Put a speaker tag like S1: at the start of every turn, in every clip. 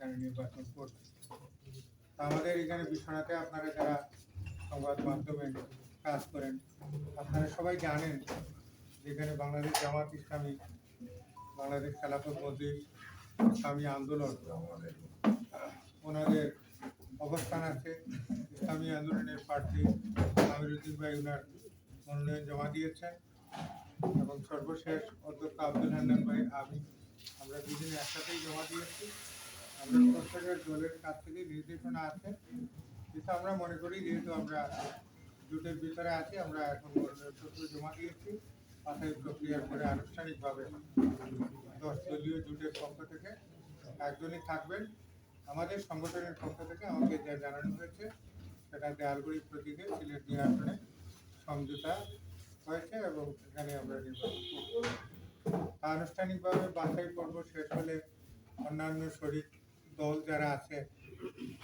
S1: এখানে নির্বাচন করছে। আমাদের এখানে বিশ্বনাথে আপনারা যারা সংবাদ মাধ্যমে কাজ করেন, আপনারা সবাই জানেন যেখানে বাংলাদেশ জামাত ইসলামী, বাংলাদেশ খেলাফত মজলিস, ইসলামী আন্দোলন ওনাদের অবস্থান আছে। ইসলামী আন্দোলনের প্রার্থী আমিরুদ্দিন ভাই ওনার মনোনয়ন জমা দিয়েছেন এবং সর্বশেষ অধ্যক্ষ আব্দুল হান্নান ভাই আমরা দুজনে একসাথেই জমা দিয়েছি। আমরা প্রত্যেকের দলের কাছ থেকে নির্দেশনা আছে, কিন্তু আমরা মনে করি যেহেতু আমরা জোটের ভিতরে আছি, আমরা এখন মনোনয়নপত্র জমা দিয়েছি। বাছাই প্রক্রিয়ার পরে আনুষ্ঠানিকভাবে 10 দলীয় জোটের পক্ষ থেকে একজনই থাকবেন। আমাদের সংগঠনের পক্ষ থেকে আমাকে যা জানানো হয়েছে সেটা দেয়ালগুড়ি প্রতীকে সিলেট নির্বাচনে সমঝোতা হয়েছে এবং এখানে আমরা নির্বাচন করব। আনুষ্ঠানিকভাবে বাছাই পর্ব শেষ হলে অন্যান্য শরিক দল যারা আছে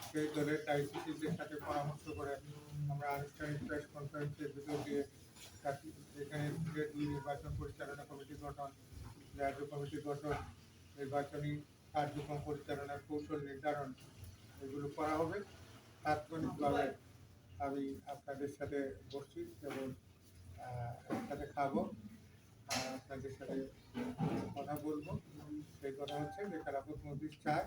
S1: সেই দলের দায়িত্বশীলদের সাথে পরামর্শ করে আমরা আনুষ্ঠানিক প্রেস কনফারেন্সের ভিতর দিয়ে এখানে দুই নির্বাচন পরিচালনা কমিটি গঠন, রাজ্য কমিটি গঠন, নির্বাচনী কার্যক্রম পরিচালনার কৌশল নির্ধারণ এগুলো করা হবে। তাৎক্ষণিকভাবে আমি আপনাদের সাথে বসছি এবং একসাথে খাবো, আপনাদের সাথে কথা বলবো। সেই কথা হচ্ছে যে খেলাফত মজলিস চায়